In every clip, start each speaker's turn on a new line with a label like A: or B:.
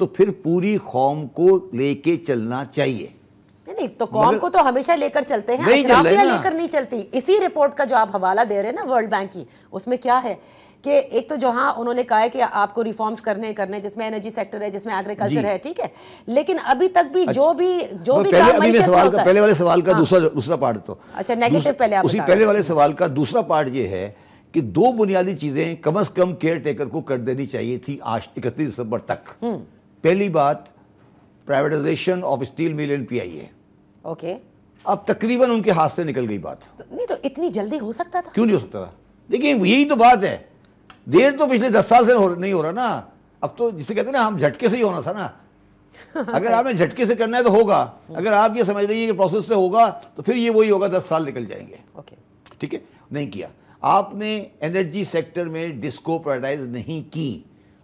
A: تو پھر پوری قوم کو لے کے چلنا چاہیے.
B: نہیں تو قوم کو تو ہمیشہ لے کر چلتے ہیں, اشرافیہ لے کر نہیں چلتی. اسی رپورٹ کا جو آپ حوالہ دے رہے ہیں نا ورلڈ بینک کی, اس میں کیا ہے کہ ایک تو جہاں انہوں نے کہا ہے کہ آپ کو ریفارمز کرنے جس میں انرجی سیکٹر ہے, جس میں ایگریکلچر ہے, ٹھیک ہے, لیکن ابھی تک بھی جو بھی کام معیشت میں ہوتا ہے.
A: پہلے والے سوال کا دوسرا پارٹ تو
B: اچھا نیگیٹو پہلے آپ
A: اسی پہلے والے سوال کا دوسرا پارٹ یہ ہے کہ 2 بنیادی چیزیں کم از کم کیئر ٹیکر کو کر دینی چاہیے تھی آج 31 دسمبر تک. پہلی بات privatization of steel mill and P I A.
B: Okay,
A: اب تقریباً ان کے ہاتھ سے نکل گئی بات.
B: نہیں تو اتنی جلدی ہو سکتا تھا؟
A: کیوں نہیں ہو سکتا تھا؟ دیکھیں یہی تو بات ہے, دیر تو پچھلے 10 سال سے نہیں ہو رہا نا. اب تو جسے کہتے ہیں نا ہم جھٹکے سے ہی ہونا تھا نا. اگر آپ نے جھٹکے سے کرنا ہے تو ہوگا, اگر آپ یہ سمجھ رہی ہیں کہ پروسیس سے ہوگا تو پھر یہ وہی ہوگا, 10 سال نکل جائیں گے. ٹھیک ہے, نہیں کیا. آپ نے انرجی سیکٹر میں ڈسکو پرائیویٹائز نہیں کی,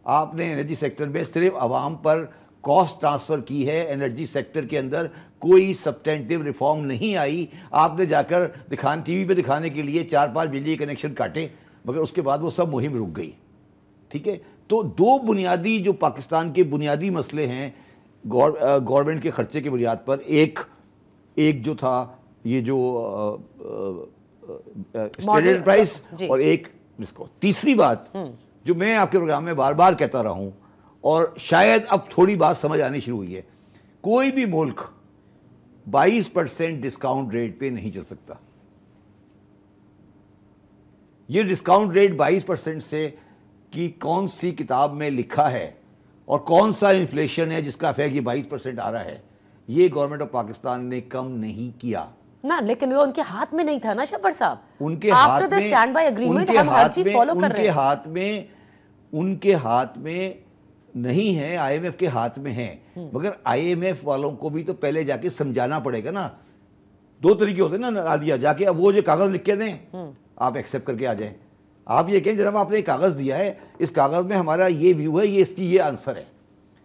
A: آپ نے انرجی سیکٹر میں صرف عوام پر کاسٹ ٹرانسفر کی ہے. انرجی سیکٹر کے اندر کوئی سبسٹینٹیو ریفارم نہیں آئی. آپ نے جا کر ٹی وی پہ دکھانے کے لیے 4-5 بجلی کنیکشن کاٹے, مگر اس کے بعد وہ سب مہم رک گئی. ٹھیک ہے, تو 2 بنیادی جو پاکستان کے بنیادی مسئلے ہیں گورنمنٹ کے خرچے کی بنیاد پر, ایک جو تھا یہ جو اسٹینڈرڈ پرائس, اور ایک اس کو تیسری بات جو میں آپ کے پروگرام میں بار بار کہتا رہا ہوں اور شاید اب تھوڑی بات سمجھ آنی شروع ہوئی ہے, کوئی بھی ملک 22% ڈسکاؤنٹ ریٹ پہ نہیں چل سکتا. یہ ڈسکاؤنٹ ریٹ 22% سے کی کون سی کتاب میں لکھا ہے اور کون سا انفلیشن ہے جس کا افیکٹ یہ 22% آ رہا ہے, یہ گورنمنٹ آف پاکستان نے کم نہیں کیا
B: نا. لیکن وہ ان کے ہاتھ میں نہیں تھا نا شبر صاحب,
A: ان کے ہاتھ میں نہیں ہے, آئی ایم ایف کے ہاتھ میں ہے. مگر آئی ایم ایف والوں کو بھی تو پہلے جا کے سمجھانا پڑے گا نا. 2 طریقے ہوتے ہیں نا, عادیہ جا کے اب وہ جو کاغذ لکھ کے دیں آپ ایکسیپٹ کر کے آ جائیں. آپ یہ کہیں جناب آپ نے ایک کاغذ دیا ہے, اس کاغذ میں ہمارا یہ ویو ہے, یہ اس کی یہ آنسر ہے.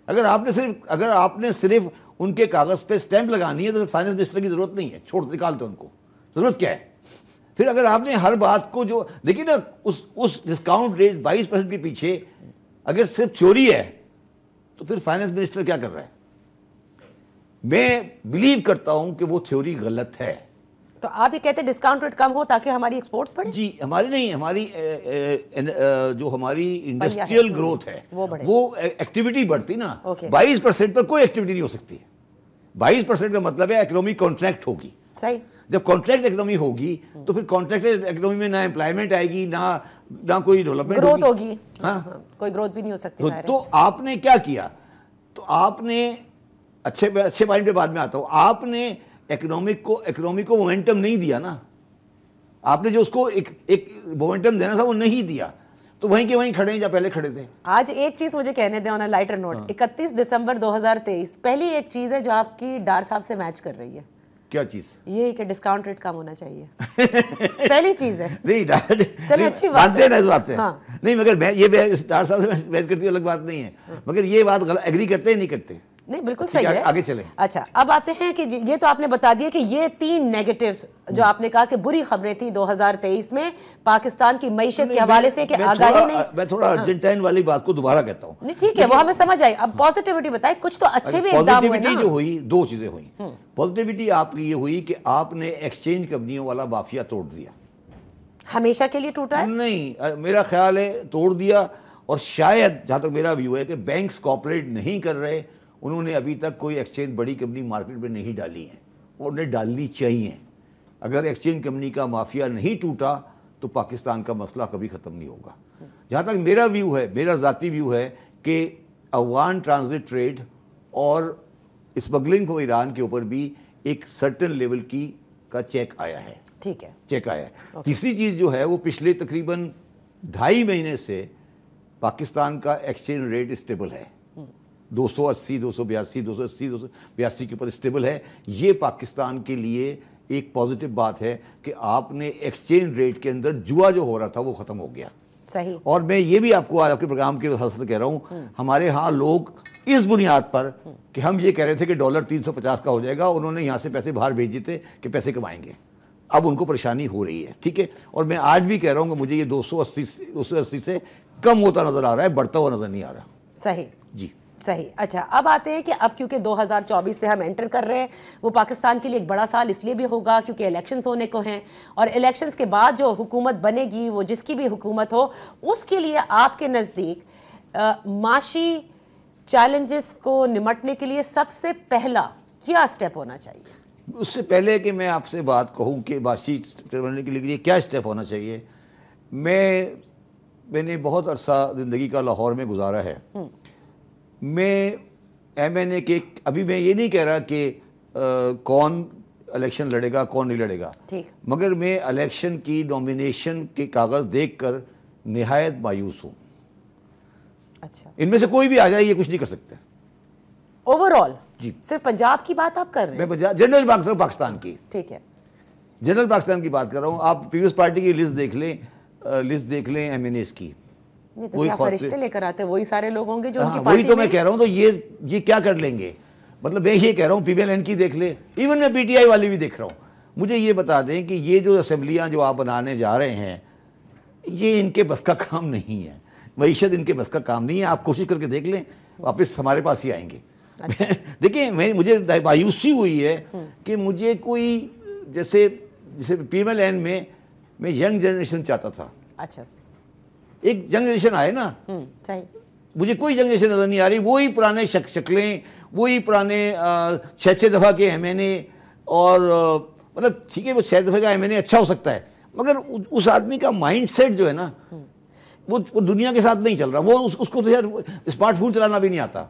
A: اگر آپ نے صرف ان کے کاغذ پہ سٹیمپ لگانی ہے تو فائنانس منسٹر کی ضرورت نہیں ہے, چھوڑ نکال دو ان کو, ضرورت کیا ہے. پھر اگر آپ نے ہر بات کو جو دیکھیے نا اس ڈسکاؤنٹ ریٹ 22% کے پیچھے اگر صرف تھیوری ہے تو پھر فائنانس منسٹر کیا کر رہا ہے؟ میں بلیو کرتا ہوں کہ وہ تھیوری غلط ہے.
B: تو آپ یہ کہتے ہیں ڈسکاؤنٹ ریٹ کم ہو تاکہ ہماری ایکسپورٹس بڑھیں؟
A: جی ہماری نہیں, ہماری جو ہماری انڈسٹریل گروتھ ہے وہ ایکٹیویٹی بڑھتی نا. 22% پر کوئی ایکٹیویٹی نہیں ہو سکتی. 22% کا مطلب ہے اکنامی کانٹریکٹ ہوگی.
B: صحیح.
A: جب کانٹریکٹ اکنامی ہوگی تو پھر کانٹریکٹ اکنامی میں نہ امپلائمنٹ آئے گی, نہ کوئی ڈیولپمنٹ
B: گروتھ ہوگی. ہاں, کوئی گروتھ بھی نہیں ہو سکتی.
A: تو آپ نے کیا کیا؟ تو آپ نے اچھے پوائنٹ پہ بعد میں آتا ہوں, آپ نے اکنامی کو مومنٹم نہیں دیا نا. آپ نے جو اس کو ایک مومنٹم دینا تھا وہ نہیں دیا, تو وہیں کے وہیں کھڑے ہیں جہاں پہلے کھڑے تھے.
B: آج ایک چیز مجھے کہنے دیں آن اے لائٹر نوٹ, 31 دسمبر 2023 پہلی ایک چیز ہے جو آپ کی ڈار صاحب سے میچ کر رہی ہے.
A: کیا چیز؟
B: یہ کہ ڈسکاؤنٹ ریٹ کم ہونا چاہیے. پہلی چیز ہے.
A: نہیں
B: چلے اچھی بات ہے
A: اس بات پہ. نہیں مگر یہ ڈار صاحب سے میچ کرتی الگ بات نہیں ہے, مگر یہ بات ایگری کرتے ہی نہیں کرتے.
B: نہیں بالکل صحیح ہے.
A: آگے چلیں.
B: اچھا اب آتے ہیں کہ یہ تو آپ نے بتا دیا کہ یہ 3 نیگیٹیوز جو آپ نے کہا کہ بری خبریں تھیں 2023 میں پاکستان کی معیشت کے حوالے سے, کہ آگاہی نہیں.
A: میں تھوڑا ارجنٹائن والی بات کو دوبارہ کہتا ہوں.
B: نہیں ٹھیک ہے, وہ ہمیں سمجھ آئی. اب پازیٹیوٹی بتائیں, کچھ تو اچھے بھی اقدام ہوئے نا.
A: پازیٹیوٹی جو ہوئی 2 چیزیں ہوئیں. پازیٹیوٹی آپ کی یہ ہوئی کہ آپ نے ایکسچینج کمپنیوں والا مافیا توڑ دیا.
B: ہمیشہ کے لیے ٹوٹا ہے؟
A: نہیں, میرا خیال ہے توڑ دیا. اور شاید جہاں تک میرا ویو ہے کہ بینکس کوآپریٹ نہیں کر رہے, انہوں نے ابھی تک کوئی ایکسچینج بڑی کمپنی مارکیٹ میں نہیں ڈالی ہیں, اور انہیں ڈالنی چاہیے. اگر ایکسچینج کمپنی کا مافیا نہیں ٹوٹا تو پاکستان کا مسئلہ کبھی ختم نہیں ہوگا. جہاں تک میرا ویو ہے, میرا ذاتی ویو ہے کہ افغان ٹرانزٹ ٹریڈ اور اسمگلنگ کو ایران کے اوپر بھی ایک سرٹن لیول کا چیک آیا ہے.
B: ٹھیک ہے,
A: چیک آیا ہے. تیسری چیز جو ہے وہ پچھلے تقریباً 2.5 مہینے سے پاکستان کا ایکسچینج ریٹ اسٹیبل ہے. 280 282 280 282 کے اوپر اسٹیبل ہے. یہ پاکستان کے لیے ایک پازیٹیو بات ہے کہ آپ نے ایکسچینج ریٹ کے اندر جوا جو ہو رہا تھا وہ ختم ہو گیا.
B: صحیح. اور
A: میں یہ بھی آپ کو آج آپ کے پروگرام کے حوالے سے کہہ رہا ہوں, ہمارے ہاں لوگ اس بنیاد پر کہ ہم یہ کہہ رہے تھے کہ ڈالر 350 کا ہو جائے گا, انہوں نے یہاں سے پیسے باہر بھیج دیتے کہ پیسے کمائیں گے. اب ان کو پریشانی ہو رہی ہے. ٹھیک ہے, اور میں آج بھی کہہ رہا ہوں کہ مجھے یہ 280 سے کم ہوتا نظر آ رہا ہے, بڑھتا ہوا نظر نہیں آ رہا.
B: صحیح.
A: جی
B: صحیح. اچھا اب آتے ہیں کہ اب کیونکہ 2024 پہ ہم انٹر کر رہے ہیں, وہ پاکستان کے لیے ایک بڑا سال اس لیے بھی ہوگا کیونکہ الیکشنز ہونے کو ہیں, اور الیکشنز کے بعد جو حکومت بنے گی وہ جس کی بھی حکومت ہو, اس کے لیے آپ کے نزدیک معاشی چیلنجز کو نمٹنے کے لیے سب سے پہلا کیا اسٹیپ ہونا چاہیے؟
A: اس سے پہلے کہ میں آپ سے بات کہوں کہ معاشی بننے کے لیے کیا اسٹیپ ہونا چاہیے, میں نے بہت عرصہ زندگی کا لاہور میں گزارا ہے. میں ایم این اے کے, ابھی میں یہ نہیں کہہ رہا کہ کون الیکشن لڑے گا کون نہیں لڑے گا, مگر میں الیکشن کی نومینیشن کے کاغذ دیکھ کر نہایت مایوس ہوں.
B: اچھا,
A: ان میں سے کوئی بھی آ جائے یہ کچھ نہیں کر سکتے.
B: اوور آل جی صرف پنجاب کی بات آپ کر رہے ہیں؟
A: میں جنرل بات کر رہا ہوں پاکستان کی.
B: ٹھیک ہے,
A: جنرل پاکستان کی بات کر رہا ہوں. آپ پیپلز پارٹی کی لسٹ دیکھ لیں ایم این ایز کی.
B: وہی فرشتے لے کر آتے وہی سارے لوگ ہوں گے جو ان کی
A: وہی تو میں کہہ رہا ہوں. تو یہ کیا کر لیں گے؟ مطلب میں یہ کہہ رہا ہوں پی پی ایل این کی دیکھ لیں, ایون میں پی ٹی آئی والی بھی دیکھ رہا ہوں. مجھے یہ بتا دیں کہ یہ جو اسمبلیاں جو آپ بنانے جا رہے ہیں یہ ان کے بس کا کام نہیں ہے. معیشت ان کے بس کا کام نہیں ہے. آپ کوشش کر کے دیکھ لیں, واپس ہمارے پاس ہی آئیں گے. دیکھیں مجھے مایوسی ہوئی ہے کہ مجھے کوئی جیسے پی ایم ایل این میں ینگ جنریشن چاہتا تھا.
B: اچھا,
A: ایک ینگ جنریشن آئے نا, مجھے کوئی ینگ جنریشن نظر نہیں آ رہی. وہی پرانے شکلیں, وہی پرانے 6 دفعہ کے ایم این اے, اور مطلب ٹھیک ہے وہ 6 دفعہ کا ایم این اے اچھا ہو سکتا ہے, مگر اس آدمی کا مائنڈ سیٹ جو ہے نا وہ دنیا کے ساتھ نہیں چل رہا. وہ اس کو تو یار اسمارٹ فون چلانا بھی نہیں آتا.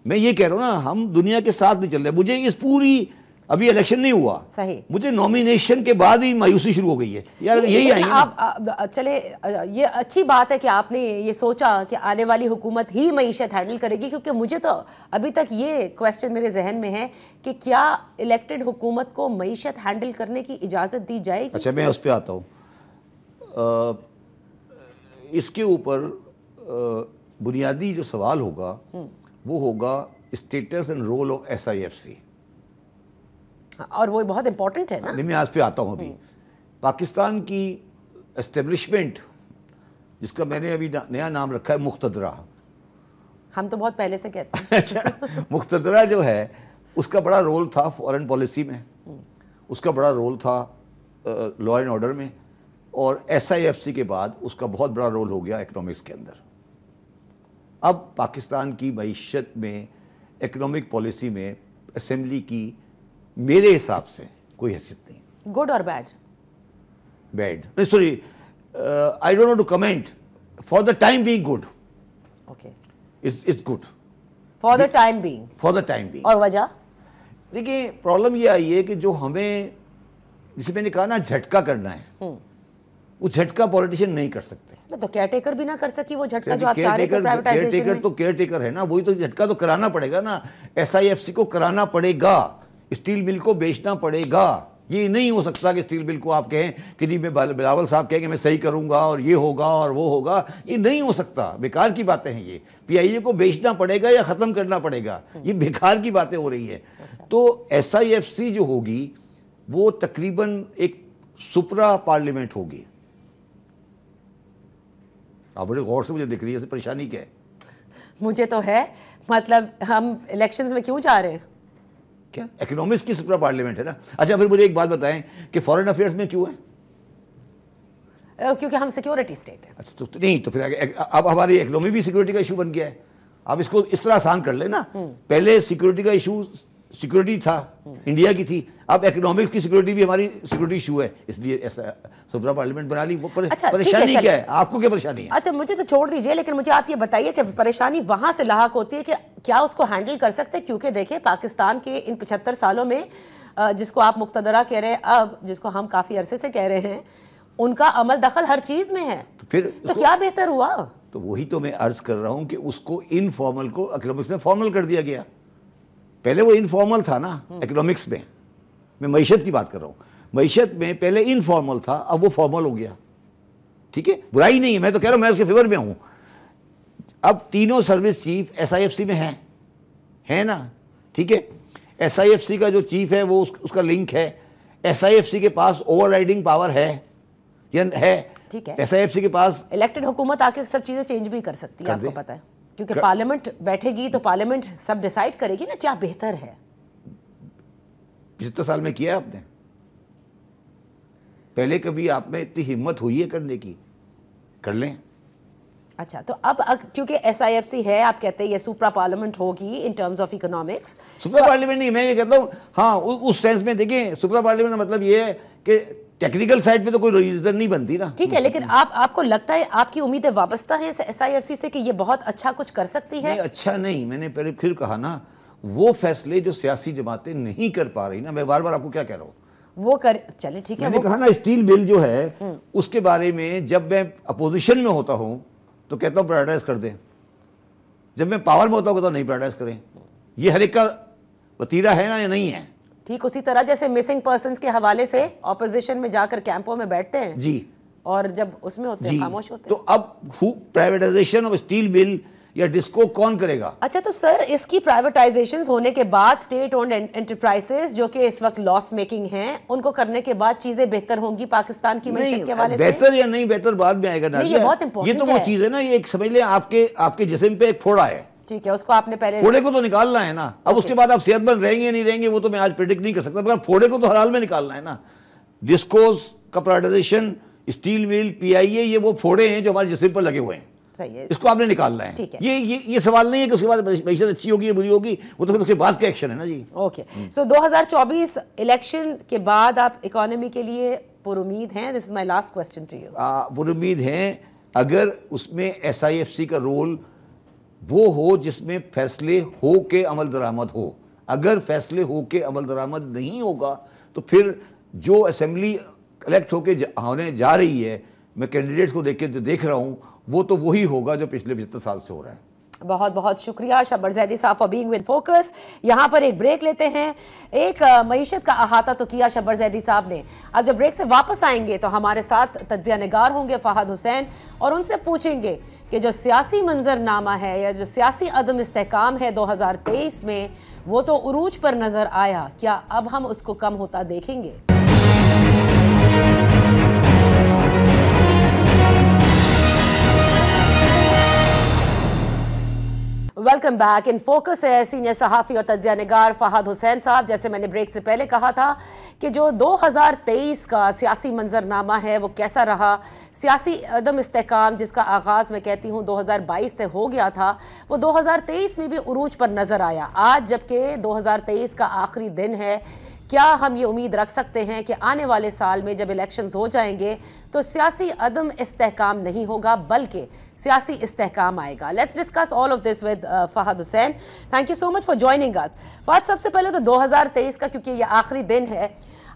A: میں یہ کہہ رہا ہوں نا, ہم دنیا کے ساتھ نہیں چل رہے. مجھے اس پوری, ابھی الیکشن نہیں ہوا,
B: صحیح,
A: مجھے نومینیشن کے بعد ہی مایوسی شروع ہو گئی ہے. یار یہی آئیں گے
B: آپ چلے, یہ اچھی بات ہے کہ آپ نے یہ سوچا کہ آنے والی حکومت ہی معیشت ہینڈل کرے گی, کیونکہ مجھے تو ابھی تک یہ کویسچن میرے ذہن میں ہے کہ کیا الیکٹڈ حکومت کو معیشت ہینڈل کرنے کی اجازت دی جائے گی؟
A: اچھا میں اس پہ آتا ہوں. اس کے اوپر بنیادی جو سوال ہوگا وہ ہوگا status and role of S I F C,
B: اور وہ بہت امپورٹنٹ ہے نا.
A: میں آج پہ آتا ہوں. ابھی پاکستان کی اسٹیبلشمنٹ جس کا میں نے ابھی نیا نام رکھا ہے مقتدرہ,
B: ہم تو بہت پہلے سے کہتے ہیں.
A: اچھا, مقتدرہ جو ہے اس کا بڑا رول تھا فورن پالیسی میں, اس کا بڑا رول تھا لا اینڈ آرڈر میں, اور ایس آئی ایف سی کے بعد اس کا بہت بڑا رول ہو گیا اکنامکس کے اندر. اب پاکستان کی معیشت میں اکنامک پالیسی میں اسمبلی کی میرے حساب سے کوئی حیثیت نہیں.
B: گڈ اور bad?
A: Bad, sorry, I don't know to comment. For the time being good.
B: Okay,
A: it's good
B: for the time being.
A: For the time being.
B: اور وجہ
A: دیکھیں پرابلم یہ آئی ہے کہ جو ہمیں, جسے میں نے کہا نا جھٹکا کرنا ہے, وہ جھٹکا پولیٹیشین نہیں کر سکتے.
B: تو کیئر ٹیکر بھی نہ کر سکی وہ جھٹکا جو آپ چاہ رہے تھے پرائیویٹائزیشن میں.
A: کیئر ٹیکر تو کیئر ٹیکر ہے نا, وہی تو جھٹکا تو کرانا پڑے گا نا. ایس آئی ایف سی کو کرانا پڑے گا, اسٹیل مل کو بیچنا پڑے گا. یہ نہیں ہو سکتا کہ اسٹیل مل کو آپ کہیں کہ جی میں بلاول صاحب کہیں کہ میں صحیح کروں گا اور یہ ہوگا اور وہ ہوگا. یہ نہیں ہو سکتا, بیکار کی باتیں ہیں. یہ پی آئی اے کو بیچنا پڑے گا یا ختم کرنا پڑے گا, یہ بیکار کی باتیں ہو رہی ہیں. تو ایس آئی ایف سی جو ہوگی وہ تقریباً ایک سپرا پارلیمنٹ ہوگی. آپ بڑے غور سے مجھے دکھ رہی ہے, پریشانی کیا ہے؟
B: مجھے تو ہے, مطلب ہم الیکشنز میں کیوں جا رہے ہیں؟
A: کیا اکنامکس کی سپرا پارلیمنٹ ہے نا. اچھا پھر مجھے ایک بات بتائیں کہ فارن افیئرس میں کیوں ہے؟
B: کیونکہ ہم سیکیورٹی اسٹیٹ ہیں.
A: اچھا تو نہیں, تو پھر اب ہماری اکنامی بھی سیکورٹی کا ایشو بن گیا ہے. آپ اس کو اس طرح آسان کر لیں نا. پہلے سیکورٹی کا ایشو سیکورٹی تھا, انڈیا کی تھی, اب اکنامکس کی سیکورٹی بھی ہماری سیکورٹی ایشو ہے, اس لیے ایسا سپرا پارلیمنٹ بنا لی. وہ پریشانی کیا ہے, آپ کو کیا پریشانی ہے؟
B: اچھا مجھے تو چھوڑ دیجئے, لیکن مجھے آپ یہ بتائیے کہ پریشانی وہاں سے لاحق ہوتی ہے کہ کیا اس کو ہینڈل کر سکتے؟ کیونکہ دیکھیں پاکستان کے ان 75 سالوں میں جس کو آپ مقتدرہ کہہ رہے ہیں, اب جس کو ہم کافی عرصے سے کہہ رہے ہیں, ان کا عمل دخل ہر چیز میں ہے. تو کیا بہتر ہوا؟
A: تو وہی تو میں عرض کر رہا ہوں کہ اس کو انفارمل کو اکنامکس میں فارمل کر دیا گیا. پہلے وہ انفارمل تھا نا اکنامکس میں, میں معیشت کی بات کر رہا ہوں. معیشت میں پہلے انفارمل تھا, اب وہ فارمل ہو گیا. ٹھیک ہے, برائی نہیں ہے, میں تو کہہ رہا ہوں میں اس کے فیور میں ہوں. اب تینوں service chief S I F C میں ہیں نا. ٹھیک ہے, ایس آئی ایف سی کا جو چیف ہے وہ اس کا لنک ہے. ایس آئی ایف سی کے پاس اوور رائڈنگ پاور ہے یا ہے؟
B: ٹھیک ہے,
A: ایس آئی ایف سی کے پاس
B: الیکٹڈ حکومت آ کے سب چیزیں چینج بھی کر سکتی ہے, آپ کو پتہ ہے. کیونکہ پارلیمنٹ بیٹھے گی تو پارلیمنٹ سب ڈیسائیڈ کرے گی نا کیا بہتر ہے.
A: 75 سال میں کیا آپ نے؟ پہلے کبھی آپ میں اتنی ہمت ہوئی ہے کرنے کی؟ کر لیں.
B: اچھا تو اب کیونکہ ایس آئی ایف سی ہے, آپ کہتے ہیں یہ سپرا پارلیمنٹ ہوگی in terms of economics.
A: Supra parliament نہیں, میں یہ کہتا ہوں ہاں اس سینس میں دیکھیں سپرا پارلیمنٹ کا مطلب یہ ہے کہ ٹیکنیکل سائڈ پہ تو کوئی ریزن نہیں بنتی نا.
B: ٹھیک ہے, لیکن آپ کو لگتا ہے آپ کی امیدیں وابستہ ہیں ایس آئی ایف سی سے کہ یہ بہت اچھا کچھ کر سکتی ہے؟
A: اچھا نہیں, میں نے پہلے پھر کہا نا وہ فیصلے جو سیاسی جماعتیں نہیں کر پا رہی نا, میں بار بار آپ کو کیا کہہ رہا ہوں
B: وہ کر, چلے ٹھیک ہے.
A: میں نے کہا نا اسٹیل بل جو ہے اس کے بارے میں جب میں اپوزیشن میں ہوتا ہوں تو کہتا ہوں پرائیورٹائز کر دیں, جب میں پاور میں ہوتا ہوں کہتا ہوں نہیں پرائیورٹائز کریں. یہ ہر ایک کا وتیرہ ہے نا یا نہیں ہے؟
B: ٹھیک اسی طرح جیسے مسنگ پرسنز کے حوالے سے اپوزیشن میں جا کر کیمپوں میں بیٹھتے ہیں
A: جی,
B: اور جب اس میں ہوتے ہیں خاموش ہوتے ہیں.
A: تو اب پرائیویٹائزیشن آف اسٹیل مل یا ڈسکو کون کرے گا؟
B: اچھا تو سر اس کی پرائیویٹائزیشنز ہونے کے بعد اسٹیٹ اونڈ انٹرپرائزز جو کہ اس وقت لاس میکنگ ہیں ان کو کرنے کے بعد چیزیں بہتر ہوں گی پاکستان کی معیشت کے حوالے سے؟
A: بہتر یا نہیں بہتر بعد میں آئے گا.
B: یہ بہت امپورٹنٹ
A: یہ تو وہ چیز ہے نا, یہ ایک سمجھ لیں آپ کے جسم پہ ایک پھوڑا ہے,
B: ٹھیک ہے, اس کو آپ نے پہلے
A: پھوڑے کو تو نکالنا ہے نا. اب اس کے بعد آپ صحت مند رہیں گے نہیں رہیں گے وہ تو میں آج پریڈکٹ نہیں کر سکتا, مگر پھوڑے کو تو ہر حال میں نکالنا ہے نا. ڈسکوز کا پرائیویٹائزیشن, اسٹیل مل, پی آئی اے, یہ وہ پھوڑے ہیں جو ہمارے جسم پر لگے ہوئے ہیں, اس کو آپ نے نکالنا ہے. یہ سوال نہیں ہے کہ اس کے بعد معیشت اچھی ہوگی یا بری ہوگی, وہ تو پھر اس کے بعد کا ایکشن ہے نا جی.
B: اوکے, سو 2024 الیکشن کے بعد آپ اکانومی کے لیے پر امید ہیں؟ This is my last question to you.
A: پر امید ہیں اگر اس میں ایس آئی ایف سی کا رول وہ ہو جس میں فیصلے ہو کے عمل درآمد ہو. اگر فیصلے ہو کے عمل درآمد نہیں ہوگا تو پھر جو اسمبلی الیکٹ ہو کے ہونے جا رہی ہے, میں کینڈیڈیٹس کو دیکھ کے جو دیکھ رہا ہوں وہ تو وہی ہوگا جو پچھلے 75 سال سے ہو رہا ہے.
B: بہت بہت شکریہ شبر زیدی صاحب فار بینگ ود فوکس. یہاں پر ایک بریک لیتے ہیں. ایک معیشت کا احاطہ تو کیا شبر زیدی صاحب نے. اب جب بریک سے واپس آئیں گے تو ہمارے ساتھ تجزیہ نگار ہوں گے فہد حسین, اور ان سے پوچھیں گے کہ جو سیاسی منظرنامہ ہے یا جو سیاسی عدم استحکام ہے 2023 میں وہ تو عروج پر نظر آیا, کیا اب ہم اس کو کم ہوتا دیکھیں گے؟ Welcome back. ان فوکس ہے سینئر صحافی اور تجزیہ نگار فہد حسین صاحب. جیسے میں نے بریک سے پہلے کہا تھا کہ جو 2023 کا سیاسی منظرنامہ ہے وہ کیسا رہا, سیاسی عدم استحکام جس کا آغاز میں کہتی ہوں 2022 سے ہو گیا تھا, وہ 2023 میں بھی عروج پر نظر آیا. آج جبکہ 2023 کا آخری دن ہے, کیا ہم یہ امید رکھ سکتے ہیں کہ آنے والے سال میں جب الیکشنز ہو جائیں گے تو سیاسی عدم استحکام نہیں ہوگا بلکہ سیاسی استحکام آئے گا؟ Let's discuss all of this with Fahad Hussain. Thank you so much for joining us. Fahad, سب سے پہلے تو 2023 کا کیونکہ یہ آخری دن ہے,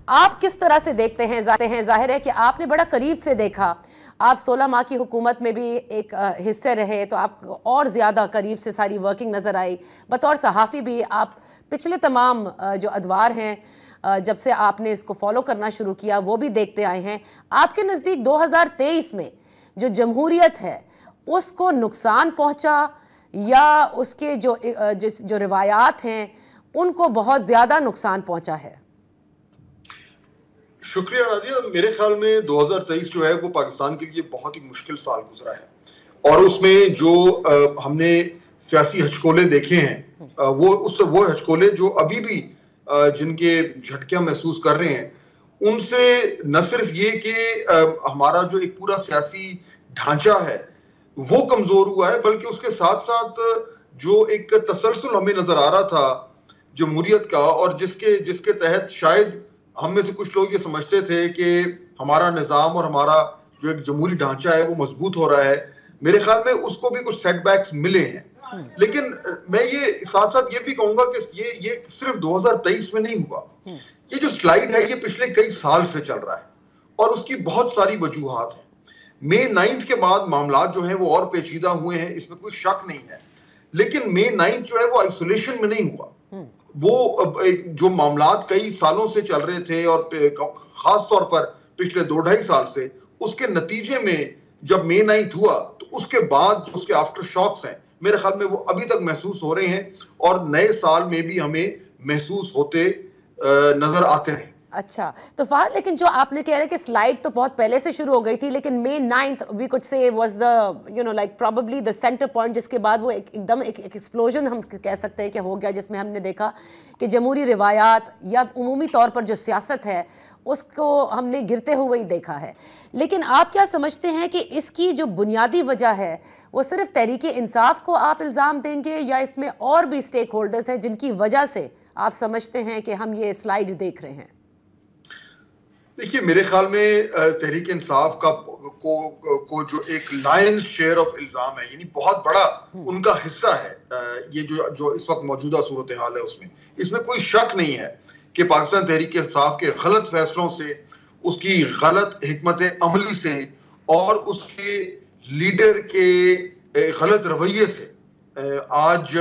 B: آپ کس طرح سے دیکھتے ہیں؟ ظاہر ہے کہ آپ نے بڑا قریب سے دیکھا, آپ 16 ماہ کی حکومت میں بھی ایک حصے رہے تو آپ اور زیادہ قریب سے ساری ورکنگ نظر آئی. بطور صحافی بھی آپ پچھلے تمام جو ادوار ہیں جب سے آپ نے اس کو فالو کرنا شروع کیا وہ بھی دیکھتے آئے ہیں. آپ کے نزدیک 2023 میں جو جمہوریت ہے اس کو نقصان پہنچا یا اس کے جو روایات ہیں ان کو بہت زیادہ نقصان پہنچا ہے؟
C: شکریہ نادیہ. میرے خیال میں 2023 جو ہے وہ پاکستان کے لیے بہت ہی مشکل سال گزرا ہے, اور اس میں جو ہم نے سیاسی ہچکولے دیکھے ہیں وہ ہچکولے جو ابھی بھی جن کے جھٹکیاں محسوس کر رہے ہیں, ان سے نہ صرف یہ کہ ہمارا جو ایک پورا سیاسی ڈھانچہ ہے وہ کمزور ہوا ہے, بلکہ اس کے ساتھ ساتھ جو ایک تسلسل ہمیں نظر آ رہا تھا جمہوریت کا, اور جس کے تحت شاید ہم میں سے کچھ لوگ یہ سمجھتے تھے کہ ہمارا نظام اور ہمارا جو ایک جمہوری ڈھانچہ ہے وہ مضبوط ہو رہا ہے, میرے خیال میں اس کو بھی کچھ سیٹ بیکس ملے ہیں. لیکن میں یہ ساتھ ساتھ یہ بھی کہوں گا کہ یہ صرف 2023 میں نہیں ہوا. یہ جو سلائیڈ ہے یہ پچھلے کئی سال سے چل رہا ہے اور اس کی بہت ساری وجوہات ہیں. مئی 9 کے بعد معاملات جو ہیں وہ اور پیچیدہ ہوئے ہیں, اس میں کوئی شک نہیں ہے, لیکن مئی 9 جو ہے وہ آئسولیشن میں نہیں ہوا. وہ جو معاملات کئی سالوں سے چل رہے تھے اور خاص طور پر پچھلے 2-2.5 سال سے, اس کے نتیجے میں جب مئی 9 ہوا تو اس کے بعد جو اس کے آفٹر شاکس ہیں میرے خیال میں وہ ابھی تک محسوس ہو رہے ہیں اور نئے سال میں بھی ہمیں محسوس ہوتے نظر آتے ہیں.
B: اچھا تو فہد، لیکن جو آپ نے کہہ رہے کہ سلائڈ تو بہت پہلے سے شروع ہو گئی تھی، لیکن May 9th we could say was the like probably the center point، جس کے بعد وہ ایک دم ایک ایکسپلوژن ہم کہہ سکتے ہیں کہ ہو گیا، جس میں ہم نے دیکھا کہ جمہوری روایات یا عمومی طور پر جو سیاست ہے اس کو ہم نے گرتے ہوئے ہی دیکھا ہے. لیکن آپ کیا سمجھتے ہیں کہ اس کی جو بنیادی وجہ ہے وہ صرف تحریک انصاف کو آپ الزام دیں گے، یا اس میں اور بھی اسٹیک ہولڈرز ہیں جن کی وجہ سے آپ سمجھتے ہیں کہ ہم یہ سلائیڈ دیکھ رہے ہیں؟
C: دیکھیے میرے خیال میں تحریک انصاف کو جو ایک لائنز شیئر آف الزام ہے، یعنی بہت بڑا ان کا حصہ ہے یہ جو اس وقت موجودہ صورتحال ہے، اس میں کوئی شک نہیں ہے کہ پاکستان تحریک انصاف کے غلط فیصلوں سے، اس کی غلط حکمت عملی سے اور اس کے لیڈر کے غلط رویے سے آج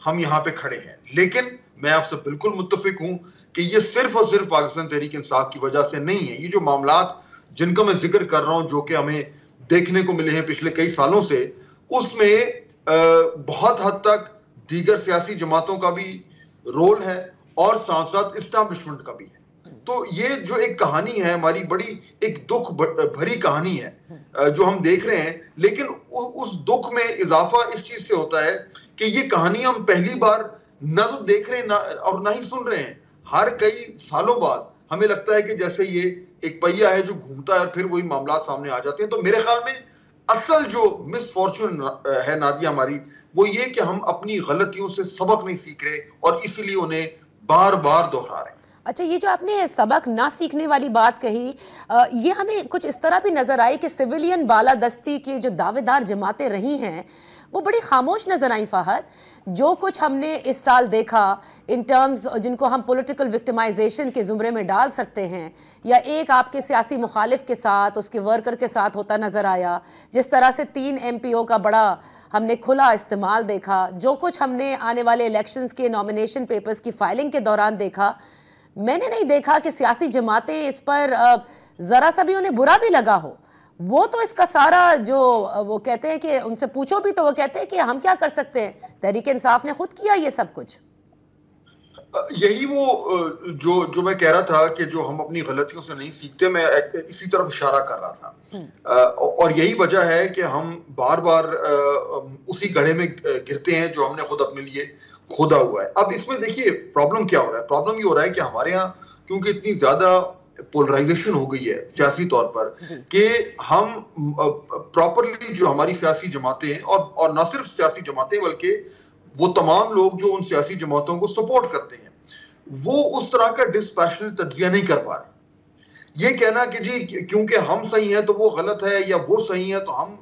C: ہم یہاں پہ کھڑے ہیں. لیکن میں آپ سے بالکل متفق ہوں کہ یہ صرف اور صرف پاکستان تحریک انصاف کی وجہ سے نہیں ہے. یہ جو معاملات جن کا میں ذکر کر رہا ہوں، جو کہ ہمیں دیکھنے کو ملے ہیں پچھلے کئی سالوں سے، اس میں بہت حد تک دیگر سیاسی جماعتوں کا بھی رول ہے اور ساتھ ساتھ اسٹیبلشمنٹ کا بھی ہے. تو یہ جو ایک کہانی ہے ہماری، بڑی ایک دکھ بھری کہانی ہے جو ہم دیکھ رہے ہیں. لیکن اس دکھ میں اضافہ اس چیز سے ہوتا ہے کہ یہ کہانی ہم پہلی بار نہ تو دیکھ رہے ہیں اور نہ ہی سن رہے ہیں. ہر کئی سالوں بعد ہمیں لگتا ہے کہ جیسے یہ ایک پہیہ ہے جو گھومتا ہے اور پھر وہی معاملات سامنے آ جاتے ہیں. تو میرے خیال میں اصل جو مس فارچون ہے نادیہ ہماری، وہ یہ کہ ہم اپنی غلطیوں سے سبق نہیں سیکھ رہے اور اسی لیے انہیں بار بار دہرا رہے ہیں.
B: اچھا، یہ جو آپ نے سبق نہ سیکھنے والی بات کہی، یہ ہمیں کچھ اس طرح بھی نظر آئی کہ سویلین بالادستی کی جو دعوے دار جماعتیں رہی ہیں وہ بڑی خاموش نظر آئیں. فہد، جو کچھ ہم نے اس سال دیکھا ان ٹرمز جن کو ہم پولیٹیکل وکٹمائزیشن کے زمرے میں ڈال سکتے ہیں، یا ایک آپ کے سیاسی مخالف کے ساتھ اس کے ورکر کے ساتھ ہوتا نظر آیا، جس طرح سے 3 MPO کا بڑا ہم نے کھلا استعمال دیکھا، جو کچھ ہم نے آنے والے الیکشنز کے نامینیشن پیپرز کی فائلنگ کے دوران دیکھا، میں نے نہیں دیکھا کہ سیاسی جماعتیں اس پر ذرا سا بھی انہیں برا بھی لگا ہو. وہ تو اس کا سارا جو وہ کہتے ہیں کہ ان سے پوچھو بھی تو وہ کہتے ہیں کہ ہم کیا کر سکتے ہیں، تحریک انصاف نے خود کیا یہ سب کچھ.
C: یہی وہ جو میں کہہ رہا تھا کہ جو ہم اپنی غلطیوں سے نہیں سیکھتے، میں اسی طرف اشارہ کر رہا تھا. اور یہی وجہ ہے کہ ہم بار بار اسی گڑھے میں گرتے ہیں جو ہم نے خود اپنے لیے کھودا ہوا ہے. اب اس میں دیکھیے پرابلم کیا ہو رہا ہے. پرابلم یہ ہو رہا ہے کہ ہمارے ہاں کیونکہ اتنی زیادہ پولرائزیشن ہو گئی ہے سیاسی طور پر کہ ہم پراپرلی جو ہماری سیاسی جماعتیں ہیں اور نہ صرف سیاسی جماعتیں بلکہ وہ تمام لوگ جو ان سیاسی جماعتوں کو سپورٹ کرتے ہیں، وہ اس طرح کا ڈسپیشنل تجزیہ نہیں کر پا رہے. یہ کہنا کہ جی کیونکہ ہم صحیح ہیں تو وہ غلط ہے، یا وہ صحیح ہے تو ہم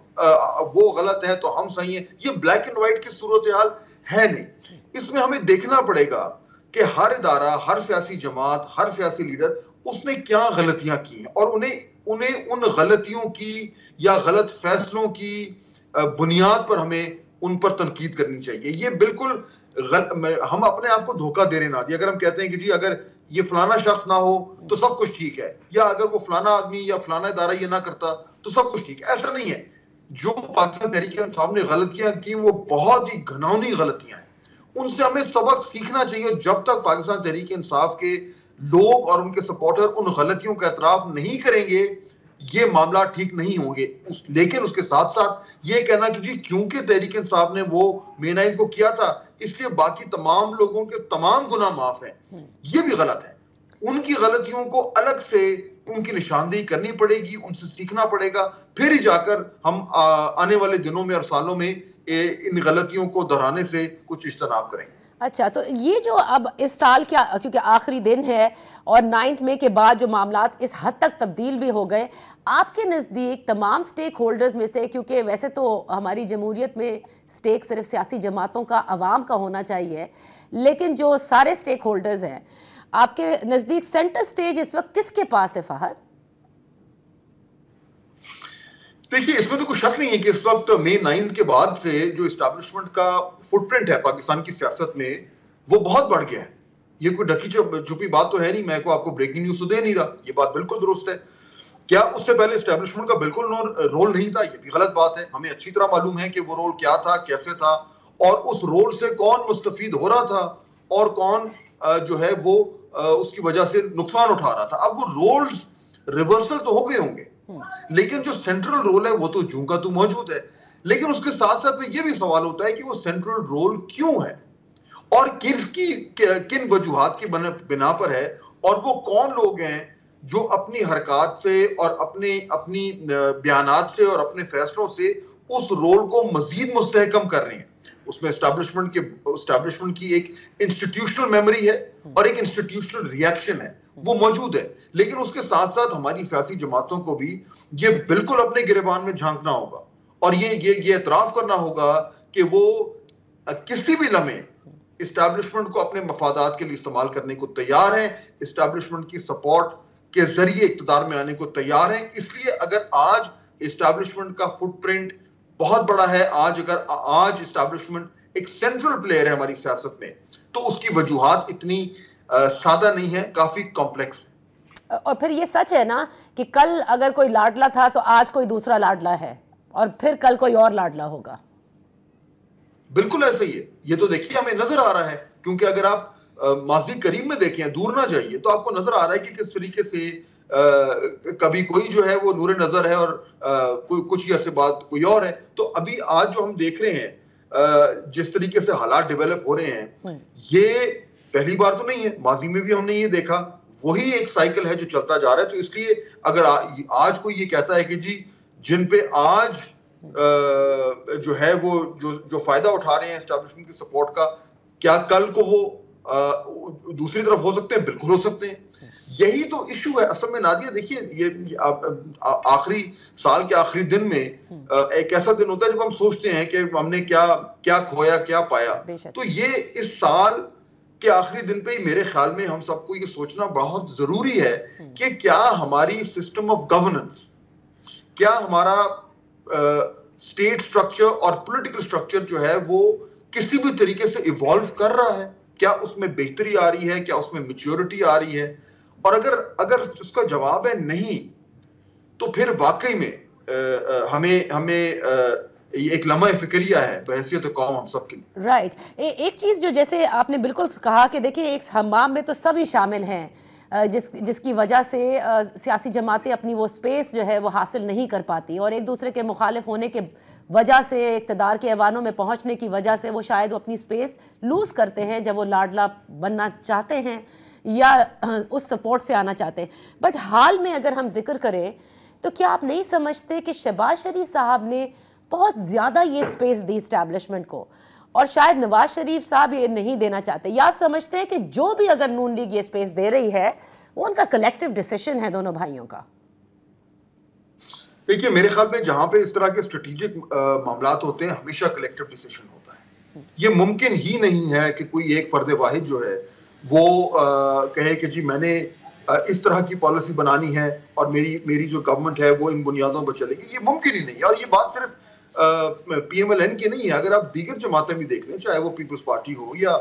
C: وہ غلط ہے تو ہم صحیح ہیں، یہ بلیک اینڈ وائٹ کی صورتحال ہے نہیں. اس میں ہمیں دیکھنا پڑے گا کہ ہر ادارہ، ہر سیاسی جماعت، ہر سیاسی لیڈر اس نے کیا غلطیاں کی ہیں اور انہیں ان غلطیوں کی یا غلط فیصلوں کی بنیاد پر ہمیں ان پر تنقید کرنی چاہیے. یہ بالکل ہم اپنے آپ کو دھوکہ دے رہے ہیں نادی اگر ہم کہتے ہیں کہ جی اگر یہ فلانا شخص نہ ہو تو سب کچھ ٹھیک ہے، یا اگر وہ فلانا آدمی یا فلانا ادارہ یہ نہ کرتا تو سب کچھ ٹھیک ہے. ایسا نہیں ہے. جو پاکستان تحریک انصاف نے غلطیاں کی وہ بہت ہی گھناؤنی غلطیاں ہیں. ان سے ہمیں سبق سیکھنا چاہیے. جب تک پاکستان تحریک انصاف کے لوگ اور ان کے سپورٹر ان غلطیوں کا اعتراف نہیں کریں گے، یہ معاملات ٹھیک نہیں ہوں گے. لیکن اس کے ساتھ ساتھ یہ کہنا کہ جی کیونکہ تحریک انصاف نے وہ May 9 کو کیا تھا اس لیے باقی تمام لوگوں کے تمام گناہ معاف ہیں، یہ بھی غلط ہے. ان کی غلطیوں کو الگ سے ان کی نشاندہی کرنی پڑے گی، ان سے سیکھنا پڑے گا، پھر ہی جا کر ہم آنے والے دنوں میں اور سالوں میں ان غلطیوں کو دہرانے سے کچھ اجتناب کریں گے.
B: اچھا، تو یہ جو اب اس سال کیا، کیونکہ آخری دن ہے اور 9 مئی کے بعد جو معاملات اس حد تک تبدیل بھی ہو گئے، آپ کے نزدیک تمام سٹیک ہولڈرز میں سے، کیونکہ ویسے تو ہماری جمہوریت میں سٹیک صرف سیاسی جماعتوں کا، عوام کا ہونا چاہیے، لیکن جو سارے سٹیک ہولڈرز ہیں آپ کے نزدیک سینٹر سٹیج اس وقت کس کے پاس ہے فہد؟
C: دیکھیے اس میں تو کوئی شک نہیں ہے کہ اس وقت May 9 کے بعد سے جو اسٹیبلشمنٹ کا فٹ پرنٹ ہے پاکستان کی سیاست میں وہ بہت بڑھ گیا ہے. یہ کوئی ڈھکی چھپی بات تو ہے نہیں. میں آپ کو بریکنگ نیوز تو دے نہیں رہا، یہ بات بالکل درست ہے. کیا اس سے پہلے اسٹیبلشمنٹ کا بالکل رول نہیں تھا؟ یہ بھی غلط بات ہے. ہمیں اچھی طرح معلوم ہے کہ وہ رول کیا تھا، کیسے تھا، اور اس رول سے کون مستفید ہو رہا تھا اور کون جو ہے وہ اس کی وجہ سے نقصان اٹھا رہا تھا. اب وہ رولز ریورسل تو ہو گئے ہوں گے, لیکن جو سینٹرل رول ہے وہ تو جوں کا تو موجود ہے. لیکن اس کے ساتھ ساتھ یہ بھی سوال ہوتا ہے کہ وہ سینٹرل رول کیوں ہے اور کن وجوہات کی بنا پر ہے, اور وہ کون لوگ ہیں جو اپنی حرکات سے اور اپنی بیانات سے اور اپنے فیصلوں سے اس رول کو مزید مستحکم کر رہے ہیں. اس میں اسٹیبلشمنٹ کی ایک انسٹیٹیوشنل میموری ہے اور ایک انسٹیٹیوشنل ریئیکشن ہے, وہ موجود ہے. لیکن اس کے ساتھ ساتھ ہماری سیاسی جماعتوں کو بھی یہ بالکل اپنے گریبان میں جھانکنا ہوگا اور یہ اعتراف کرنا ہوگا کہ وہ کسی بھی لمحے اسٹیبلشمنٹ کو اپنے مفادات کے لیے استعمال کرنے کو تیار ہیں, اسٹیبلشمنٹ کی سپورٹ کے ذریعے اقتدار میں آنے کو تیار ہیں. اس لیے اگر آج اسٹیبلشمنٹ کا فٹ پرنٹ بہت بڑا ہے, آج اسٹیبلشمنٹ ایک سینٹرل پلیئر ہے ہماری سیاست میں, تو اس کی وجوہات اتنی سادہ نہیں ہے, کافی کمپلیکس ہے.
B: اور پھر یہ سچ ہے نا کہ کل اگر کوئی لاڈلا تھا تو آج کوئی دوسرا لاڈلا ہے اور پھر کل کوئی اور لاڈلا ہوگا.
C: بالکل ایسا ہی ہے. یہ تو دیکھیے ہمیں نظر آ رہا ہے, کیونکہ اگر آپ ماضی قریب میں دیکھیں, دور نہ جائیے, تو آپ کو نظر آ رہا ہے کہ کس طریقے سے کبھی کوئی جو ہے وہ نور نظر ہے اور کچھ ہی عرصے بعد کوئی اور ہے. تو ابھی آج جو ہم دیکھ رہے ہیں جس طریقے سے حالات ڈیولپ ہو رہے ہیں, یہ پہلی بار تو نہیں ہے, ماضی میں بھی ہم نے یہ دیکھا. وہی ایک سائیکل ہے جو چلتا جا رہا ہے. تو اس لیے اگر آج کوئی یہ کہتا ہے کہ جی جن پہ آج جو ہے وہ جو فائدہ اٹھا رہے ہیں اسٹیبلشمنٹ کی سپورٹ کا, کیا کل کو وہ دوسری طرف ہو سکتے ہیں؟ بالکل ہو سکتے ہیں. یہی تو ایشو ہے اصل میں. نادیہ دیکھیے, یہ آخری سال کے آخری دن میں ایک ایسا دن ہوتا ہے جب ہم سوچتے ہیں کہ ہم نے کیا کھویا, کیا پایا. تو یہ اس سال کے آخری دن پہ ہی میرے خیال میں ہم سب کو یہ سوچنا بہت ضروری ہے کہ کیا ہماری سسٹم آف گورننس, کیا ہمارا اسٹیٹ سٹرکچر اور پولیٹیکل سٹرکچر جو ہے وہ کسی بھی طریقے سے ایوالو کر رہا ہے, کیا اس میں بہتری آ رہی ہے, کیا اس میں میچیورٹی آ رہی ہے. اور اگر اس کا جواب ہے نہیں, تو پھر واقعی میں ہمیں ایک لمحہ فکریہ ہے بحیثیت قوم ہم سب کے لیے.
B: رائٹ. ایک چیز جو جیسے آپ نے بالکل کہا کہ دیکھیں ایک حمام میں تو سبھی شامل ہیں, جس کی وجہ سے سیاسی جماعتیں اپنی وہ سپیس جو ہے وہ حاصل نہیں کر پاتی, اور ایک دوسرے کے مخالف ہونے کے وجہ سے, اقتدار کے ایوانوں میں پہنچنے کی وجہ سے وہ شاید اپنی سپیس لوز کرتے ہیں جب وہ لاڈلا بننا چاہتے ہیں یا اس سپورٹ سے آنا چاہتے ہیں. بٹ حال میں اگر ہم ذکر کریں تو کیا آپ نہیں سمجھتے کہ شہباز شریف صاحب نے بہت زیادہ یہ سپیس دی اسٹیبلشمنٹ کو, اور شاید نواز شریف صاحب یہ نہیں دینا چاہتے؟ یا آپ سمجھتے ہیں کہ جو بھی اگر نون لیگ یہ سپیس دے رہی ہے وہ ان کا کلیکٹیو ڈیسیشن ہے دونوں بھائیوں کا؟
C: دیکھیے میرے خیال میں جہاں پہ اس طرح کے اسٹریٹجک معاملات ہوتے ہیں ہمیشہ کلیکٹیو ڈیسیشن ہوتا ہے. یہ ممکن ہی نہیں ہے کہ کوئی ایک فرد واحد جو ہے وہ کہے کہ جی میں نے اس طرح کی پالیسی بنانی ہے اور میری جو گورنمنٹ ہے وہ ان بنیادوں پر چلے گی. یہ ممکن ہی نہیں ہے. اور یہ بات صرف پی ایم ایل این کی نہیں ہے. اگر آپ دیگر جماعتیں بھی دیکھ لیں, چاہے وہ پیپلز پارٹی ہو یا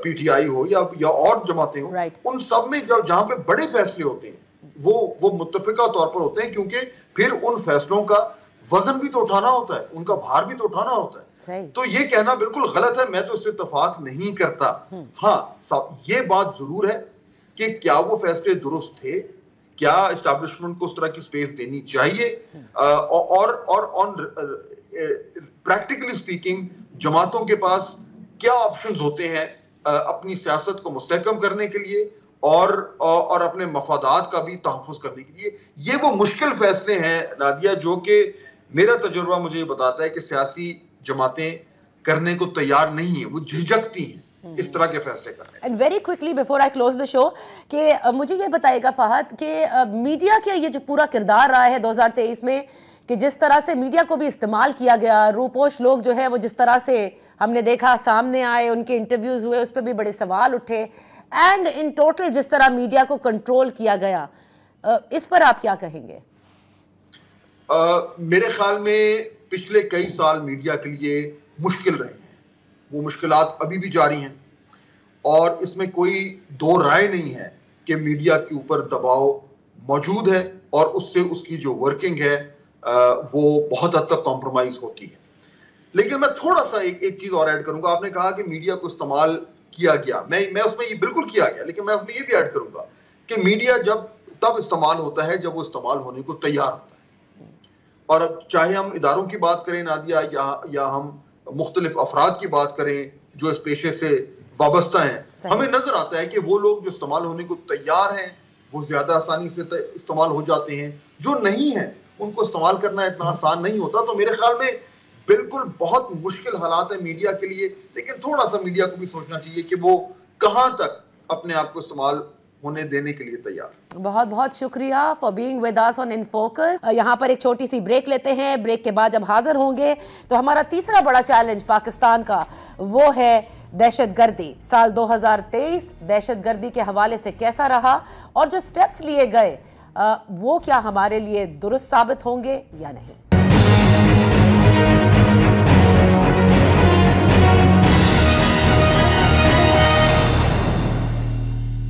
C: پی ٹی آئی ہو یا اور جماعتیں ہوں, ان سب میں جہاں پہ بڑے فیصلے ہوتے ہیں وہ متفقہ طور پر ہوتے ہیں, کیونکہ پھر ان فیصلوں کا وزن بھی تو اٹھانا ہوتا ہے, ان کا بھار بھی تو اٹھانا ہوتا ہے. تو یہ کہنا بالکل غلط ہے, میں تو اس سے اتفاق نہیں کرتا. ہاں یہ بات ضرور ہے کہ کیا وہ فیصلے درست تھے, کیا اسٹیبلشمنٹ کو اس طرح کی سپیس دینی چاہیے, اور پریکٹیکلی اسپیکنگ جماعتوں کے پاس کیا آپشنز ہوتے ہیں اپنی سیاست کو مستحکم کرنے کے لیے اور اپنے مفادات کا بھی تحفظ کرنے کے لیے. یہ وہ مشکل فیصلے ہیں نادیہ جو کہ میرا تجربہ مجھے یہ بتاتا ہے کہ سیاسی جماعتیں کرنے کو تیار نہیں ہیں, وہ جھجکتی ہیں اس طرح کے فیصلے کرنے.
B: And very quickly before I close the show, کہ مجھے یہ بتائے گا فہد کہ میڈیا کا یہ جو پورا کردار رہا ہے 2023 میں, کہ جس طرح سے میڈیا کو بھی استعمال کیا گیا, روپوش لوگ جو ہے وہ جس طرح سے ہم نے دیکھا سامنے آئے, ان کے انٹرویوز ہوئے, اس پہ بھی بڑے سوال اٹھے, اینڈ ان ٹوٹل جس طرح میڈیا کو کنٹرول کیا گیا, اس پر آپ کیا کہیں گے؟
C: میرے خیال میں پچھلے کئی سال میڈیا کے لیے مشکل رہے ہیں. وہ مشکلات ابھی بھی جاری ہیں, اور اس میں کوئی دو رائے نہیں ہے کہ میڈیا کے اوپر دباؤ موجود ہے, اور اس سے اس کی جو ورکنگ ہے وہ بہت حد تک کمپرومائز ہوتی ہے. لیکن میں تھوڑا سا ایک چیز اور ایڈ کروں گا. آپ نے کہا کہ میڈیا کو استعمال کیا گیا. میں اس میں یہ بالکل کیا گیا, لیکن میں اس میں یہ بھی ایڈ کروں گا کہ میڈیا جب تب استعمال ہوتا ہے جب وہ استعمال ہونے کو تیار ہوتا ہے. اور اب چاہے ہم اداروں کی بات کریں نادیہ, یا ہم مختلف افراد کی بات کریں جو اس پیشے سے وابستہ ہیں, ہمیں نظر آتا ہے کہ وہ لوگ جو استعمال ہونے کو تیار ہیں وہ زیادہ آسانی سے استعمال ہو جاتے ہیں, جو نہیں ہیں ان کو استعمال کرنا اتنا آسان نہیں ہوتا. تو میرے خیال میں بالکل بہت مشکل حالات ہیں میڈیا کے لیے, لیکن تھوڑا سا میڈیا کو بھی سوچنا چاہیے کہ وہ کہاں تک اپنے آپ کو استعمال ہونے دینے کے لیے تیار.
B: بہت بہت شکریہ for being with us on in focus. یہاں پر ایک چھوٹی سی بریک لیتے ہیں. بریک کے بعد جب حاضر ہوں گے تو ہمارا تیسرا بڑا چیلنج پاکستان کا وہ ہے دہشت گردی. سال 2023 دہشت گردی کے حوالے سے کیسا رہا, اور جو سٹیپس لیے گئے وہ کیا ہمارے لیے درست ثابت ہوں گے یا نہیں.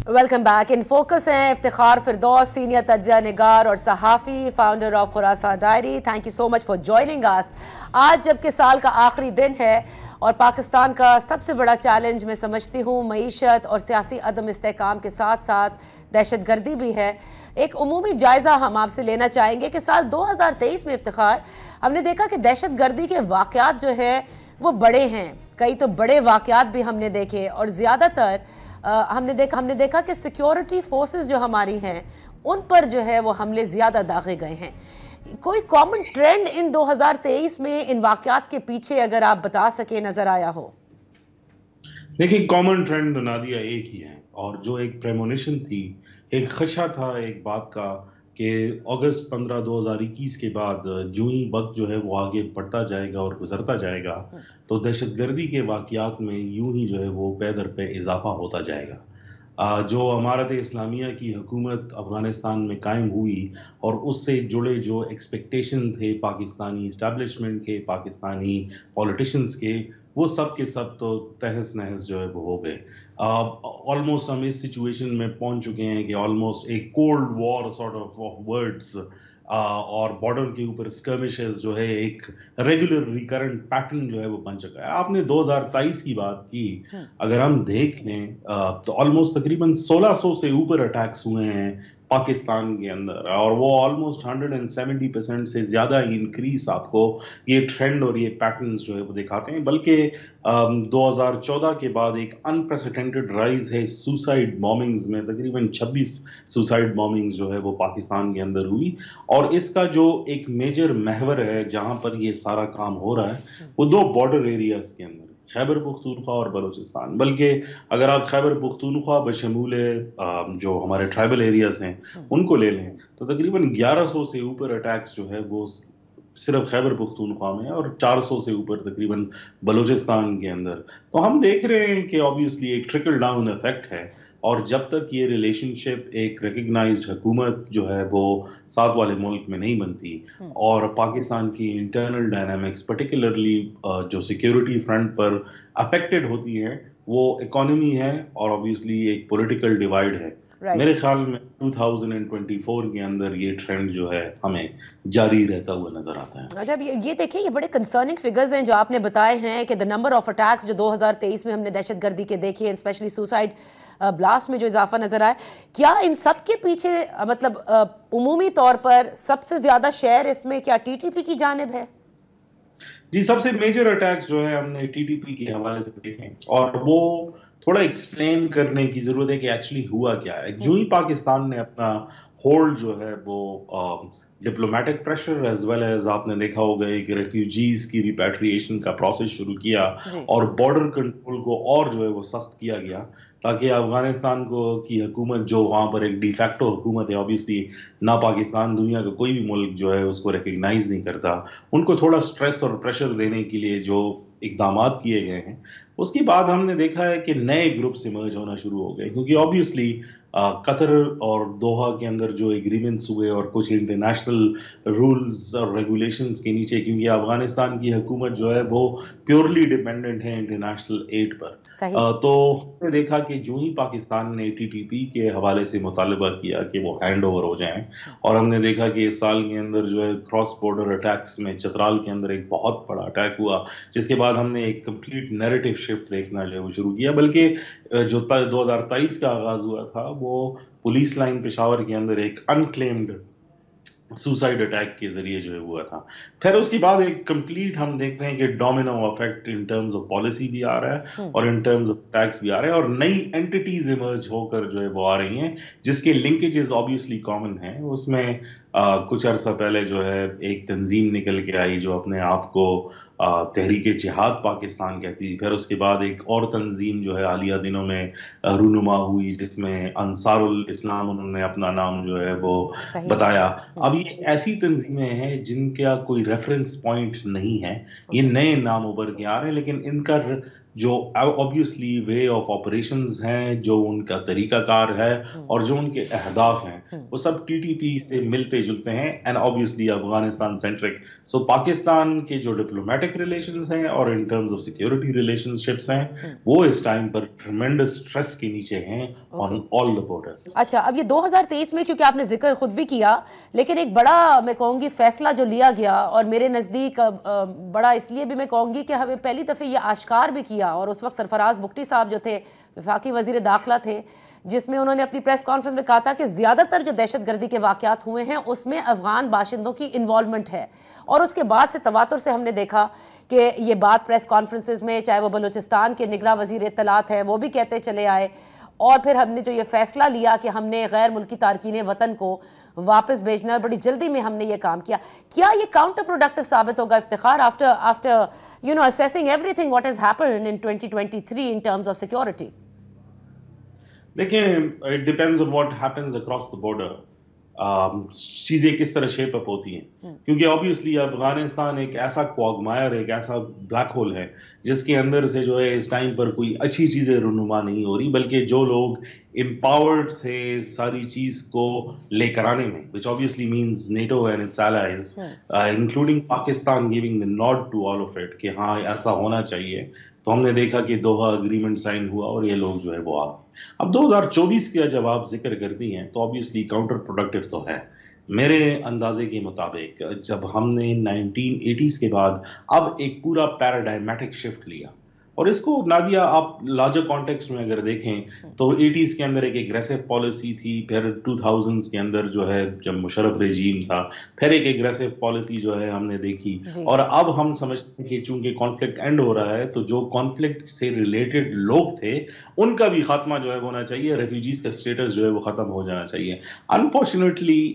B: Welcome back. ان فوکس ہیں افتخار فردوس, سینئر تجزیہ نگار اور صحافی, founder of Khorasan Diary. Thank you so much for joining us. آج جبکہ سال کا آخری دن ہے اور پاکستان کا سب سے بڑا چیلنج میں سمجھتی ہوں معیشت اور سیاسی عدم استحکام کے ساتھ ساتھ دہشت گردی بھی ہے, ایک عمومی جائزہ ہم آپ سے لینا چاہیں گے کہ سال 2023 میں افتخار ہم نے دیکھا کہ دہشت گردی کے واقعات جو ہیں وہ بڑے ہیں. کئی تو بڑے واقعات بھی ہم نے دیکھے, اور زیادہ تر ہم نے دیکھا کہ سیکیورٹی فورسز جو ہماری ہیں ان پر جو ہے وہ حملے زیادہ داغے گئے ہیں. کوئی کامن ٹرینڈ ان 2023 میں ان واقعات کے پیچھے اگر آپ بتا سکیں نظر آیا ہو؟
D: دیکھیں, کامن ٹرینڈ نادیہ ایک ہی ہے, اور جو ایک پریمونیشن تھی, ایک خدشہ تھا ایک بات کا کہ اگست 15 2021 کے بعد جو ہی وقت جو ہے وہ آگے بڑھتا جائے گا اور گزرتا جائے گا تو دہشت گردی کے واقعات میں یوں ہی جو ہے وہ پے در پہ اضافہ ہوتا جائے گا. جو امارت اسلامیہ کی حکومت افغانستان میں قائم ہوئی اور اس سے جڑے جو ایکسپیکٹیشن تھے پاکستانی اسٹیبلشمنٹ کے, پاکستانی پولیٹیشنز کے, وہ سب کے سب تو تہس نہس جو ہے وہ ہو گئے. آلموسٹ ہم اس سچویشن میں پہنچ چکے ہیں کہ آلموسٹ ایک cold war sort of words اور بارڈر کے اوپر اسکرمشز جو ہے ایک ریگولر ریکرنٹ پیٹرن جو ہے وہ بن چکا ہے. آپ نے 2023 کی بات کی, اگر ہم دیکھ لیں تو آلموسٹ تقریباً 1600 سے اوپر اٹیکس ہوئے ہیں پاکستان کے اندر, اور وہ آلموسٹ 170% سے زیادہ انکریز آپ کو یہ ٹرینڈ اور یہ پیٹرنز جو ہے وہ دکھاتے ہیں. بلکہ 2014 کے بعد ایک انپریسیڈنٹڈ رائز ہے سوسائڈ بامبنگز میں, تقریباً 26 سوسائڈ بامبنگز جو ہے وہ پاکستان کے اندر ہوئی. اور اس کا جو ایک میجر محور ہے جہاں پر یہ سارا کام ہو رہا ہے وہ دو بارڈر ایریاز کے اندر, خیبر پختونخوا اور بلوچستان. بلکہ اگر آپ خیبر پختونخوا بشمول جو ہمارے ٹرائبل ایریاز ہیں ان کو لے لیں تو تقریباً 1100 سے اوپر اٹیکس جو ہے وہ صرف خیبر پختونخوا میں, اور 400 سے اوپر تقریباً بلوچستان کے اندر. تو ہم دیکھ رہے ہیں کہ آبویسلی ایک ٹرکل ڈاؤن ایفیکٹ ہے, اور جب تک یہ ریلیشن شپ ایک ریکگنائزڈ حکومت جو ہے وہ ساتھ والے ملک میں نہیں بنتی, اور پاکستان کی انٹرنل ڈائنامکس پرٹیکولرلی جو سیکیورٹی فرنٹ پر افیکٹڈ ہوتی ہیں, وہ اکانومی ہے اور آبویسلی ایک پولیٹیکل ڈیوائڈ ہے. میرے خیال میں 2024 کے اندر یہ ٹرینڈ جو ہے ہمیں جاری رہتا ہوا نظر آتا ہے.
B: اچھا, یہ دیکھیں, یہ بڑے کنسرننگ فگرز ہیں جو آپ نے بتائے ہیں کہ the number of attacks جو 2023 میں ہم نے دہشت گردی کے دیکھے ہیں, اسپیشلی سوسائڈ بلاسٹ میں جو اضافہ نظر آیا, کیا ان سب کے پیچھے مطلب عمومی طور پر سب سے زیادہ شیئر اس میں کیا ٹی ٹی پی کی جانب ہے؟
D: جی, سب سے میجر اٹیکس جو ہے ہم نے ٹی ٹی پی کے حوالے سے دیکھے, اور وہ تھوڑا ایکسپلین کرنے کی ضرورت ہے کہ ایکچولی ہوا کیا ہے. جو ہی پاکستان نے اپنا ہولڈ جو ہے وہ diplomatic pressure as well as آپ نے دیکھا ہوگا کہ ریفیوجیز کی ریپیٹریشن کا پروسیس شروع کیا, اور بارڈر کنٹرول کو اور جو ہے وہ سخت کیا گیا, تاکہ افغانستان کو کی حکومت جو وہاں پر ایک ڈی فیکٹو حکومت ہے, آبویسلی نہ پاکستان دنیا کا کوئی بھی ملک جو ہے اس کو ریکگنائز نہیں کرتا, ان کو تھوڑا سٹریس اور پریشر دینے کے لیے جو اقدامات کیے گئے ہیں. اس کے بعد ہم نے دیکھا ہے کہ نئے گروپس ایمرج ہونا شروع ہو گئے, کیونکہ آبویسلی قطر اور دوحہ کے اندر جو ایگریمنٹس ہوئے اور کچھ انٹرنیشنل رولز اور ریگولیشنز کے نیچے، کیونکہ افغانستان کی حکومت جو ہے وہ پیورلی ڈیپینڈنٹ ہے انٹرنیشنل ایڈ پر، تو ہم نے دیکھا کہ جو ہی پاکستان نے ٹی ٹی پی کے حوالے سے مطالبہ کیا کہ وہ ہینڈ اوور ہو جائیں، اور ہم نے دیکھا کہ اس سال کے اندر جو ہے کراس بارڈر اٹیکس میں چترال کے اندر ایک بہت بڑا اٹیک ہوا، جس کے بعد ہم نے ایک کمپلیٹ نیریٹو شفٹ دیکھنا جو ہے وہ شروع کیا، بلکہ جو 2023 کا آغاز ہوا تھا وہ پولیس لائن پشاور کے اندر ایک انکلیمڈ سوسائڈ اٹیک کے ذریعے جو ہے ہوا تھا. پھر اس کے بعد ایک کمپلیٹ ہم دیکھ رہے ہیں کہ domino effect in terms of policy بھی آ رہا ہے اور ان ٹرمز آف ٹیکس بھی آ رہے ہیں، اور نئی اینٹیز ایمرج ہو کر جو ہے وہ آ رہی ہیں جس کے لنکیجز آبویسلی کامن ہیں. اس میں کچھ عرصہ پہلے جو ہے ایک تنظیم نکل کے آئی جو اپنے آپ کو تحریک جہاد پاکستان کہتی تھی، پھر اس کے بعد ایک اور تنظیم جو ہے حالیہ دنوں میں رونما ہوئی جس میں انصار الاسلام انہوں نے اپنا نام جو ہے وہ بتایا. اب یہ ایسی تنظیمیں ہیں جن کا کوئی ریفرنس پوائنٹ نہیں ہے، یہ نئے نام ابھر کے آ رہے ہیں، لیکن ان کا جو obviously وے آف آپریشنز ہیں، جو ان کا طریقہ کار ہے اور جو ان کے اہداف ہیں، وہ سب ٹی ٹی پی سے ملتے جلتے ہیں اینڈ obviously افغانستان سینٹرک. سو پاکستان کے جو ڈپلومیٹک ریلیشنز ہیں اور ان terms of security relation ships ہیں وہ اس ٹائم پر ٹریمنڈس اسٹریس کے نیچے ہیں آن آل دا بارڈرز.
B: اچھا، اب یہ 2023 میں کیونکہ آپ نے ذکر خود بھی کیا، لیکن ایک بڑا میں کہوں گی فیصلہ جو لیا گیا، اور میرے نزدیک بڑا اس لیے بھی میں کہوں گی کہ ہمیں پہلی دفعہ یہ آشکار بھی کیا، اور اس وقت سرفراز بگٹی صاحب جو تھے وفاقی وزیر داخلہ تھے، جس میں انہوں نے اپنی پریس کانفرنس میں کہا تھا کہ زیادہ تر جو دہشت گردی کے واقعات ہوئے ہیں اس میں افغان باشندوں کی انوالومنٹ ہے. اور اس کے بعد سے تواتر سے ہم نے دیکھا کہ یہ بات پریس کانفرنسز میں، چاہے وہ بلوچستان کے نگراں وزیر اطلاعات ہیں وہ بھی کہتے چلے آئے، اور پھر ہم نے جو یہ فیصلہ لیا کہ ہم نے غیر ملکی تارکین وطن کو واپس بھیجنا ہے، بڑی جلدی میں ہم نے یہ کام کیا. کیا یہ کاؤنٹر پروڈکٹیو ثابت ہوگا Iftikhar after assessing everything what has happened in 2023 in terms of security?
D: دیکھیں it depends on what happens across the border. چیزیں کس طرح شیپ اپ ہوتی ہیں، کیونکہ obviously افغانستان ایک ایسا کوگمائر، ایک ایسا بلیک ہول ہے جس کے اندر سے جو ہے اس ٹائم پر کوئی اچھی چیزیں رونما نہیں ہو رہی، بلکہ جو لوگ امپاورڈ تھے ساری چیز کو لے کر آنے میں، which obviously means NATO and its allies including Pakistan giving the nod to all of it کہ ہاں ایسا ہونا چاہیے. تو ہم نے دیکھا کہ دوحہ اگریمنٹ سائن ہوا اور یہ لوگ جو ہے وہ آ گئے. اب 2024 کا جب آپ ذکر کرتی ہیں تو obviously کاؤنٹر پروڈکٹیو تو ہے. میرے اندازے کے مطابق جب ہم نے 1980s کے بعد اب ایک پورا پیراڈائمیٹک شفٹ لیا، اور اس کو نادیہ آپ لارجر کانٹیکسٹ میں اگر دیکھیں تو 80s کے اندر ایک ایگریسو پالیسی تھی، پھر 2000s کے اندر جو ہے جب مشرف رجیم تھا پھر ایک ایگریسو پالیسی جو ہے ہم نے دیکھی، اور اب ہم سمجھتے ہیں کہ چونکہ کانفلکٹ اینڈ ہو رہا ہے تو جو کانفلکٹ سے ریلیٹڈ لوگ تھے ان کا بھی خاتمہ جو ہے ہونا چاہیے، ریفیوجیز کا اسٹیٹس جو ہے وہ ختم ہو جانا چاہیے. انفارچونیٹلی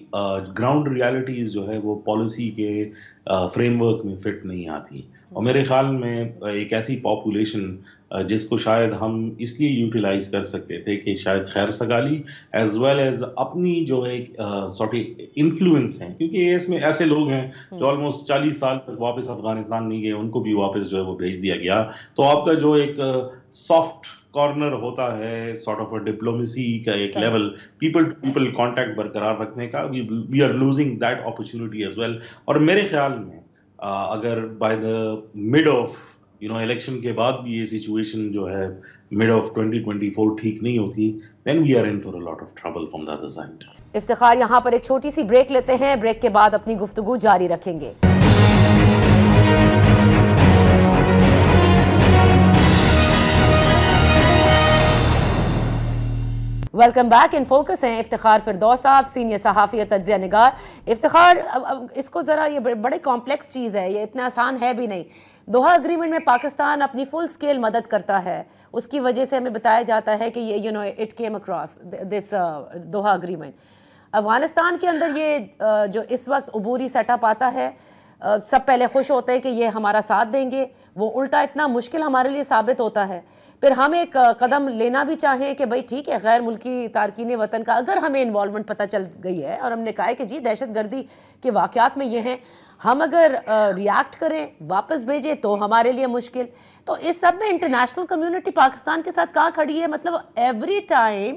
D: گراؤنڈ ریالٹیز جو ہے وہ پالیسی کے فریم ورک میں فٹ نہیں آتی، اور میرے خیال میں ایک ایسی پاپولیشن جس کو شاید ہم اس لیے یوٹیلائز کر سکتے تھے کہ شاید خیر سگالی ایز ویل ایز اپنی جو ایک سارٹ انفلوئنس ہیں، کیونکہ اس میں ایسے لوگ ہیں جو آلموسٹ 40 سال تک واپس افغانستان نہیں گئے، ان کو بھی واپس جو ہے وہ بھیج دیا گیا. تو آپ کا جو ایک سافٹ کارنر ہوتا ہے سارٹ آف ڈپلومیسی کا ایک level people to people contact برقرار رکھنے کا، we are losing that opportunity as well. اور میرے خیال میں اگر by the mid of election کے بعد بھی یہ سچویشن جو ہے مڈ آف 2024 ٹھیک نہیں ہوتی، then we are in for a lot of trouble from the other side.
B: Iftikhar یہاں پر ایک چھوٹی سی بریک لیتے ہیں، بریک کے بعد اپنی گفتگو جاری رکھیں گے. Welcome back. ان فوکس ہیں افتخار فردوس صاحب، سینئر صحافی اور تجزیہ نگار. افتخار، اس کو ذرا، یہ بڑے کمپلیکس چیز ہے، یہ اتنا آسان ہے بھی نہیں. دوحہ اگریمنٹ میں پاکستان اپنی فل سکیل مدد کرتا ہے، اس کی وجہ سے ہمیں بتایا جاتا ہے کہ یہ it came across this Doha agreement. Afghanistan کے اندر یہ جو اس وقت عبوری سیٹ اپ آتا ہے، سب پہلے خوش ہوتے ہیں کہ یہ ہمارا ساتھ دیں گے، وہ الٹا اتنا مشکل ہمارے لیے ثابت ہوتا ہے. پھر ہم ایک قدم لینا بھی چاہیں کہ بھائی ٹھیک ہے، غیر ملکی تارکین وطن کا اگر ہمیں انوالومنٹ پتہ چل گئی ہے اور ہم نے کہا ہے کہ جی دہشت گردی کے واقعات میں یہ ہیں، ہم اگر ریاکٹ کریں واپس بھیجیں تو ہمارے لیے مشکل. تو اس سب میں انٹرنیشنل کمیونٹی پاکستان کے ساتھ کہاں کھڑی ہے؟ مطلب every time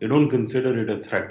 D: they don't consider it a threat।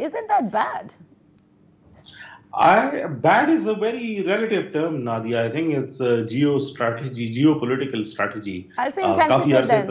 B: Isn't that bad?
D: Bad is a very relative term, Nadia. I think it's a geopolitical strategy.
B: I'll say insensitive then.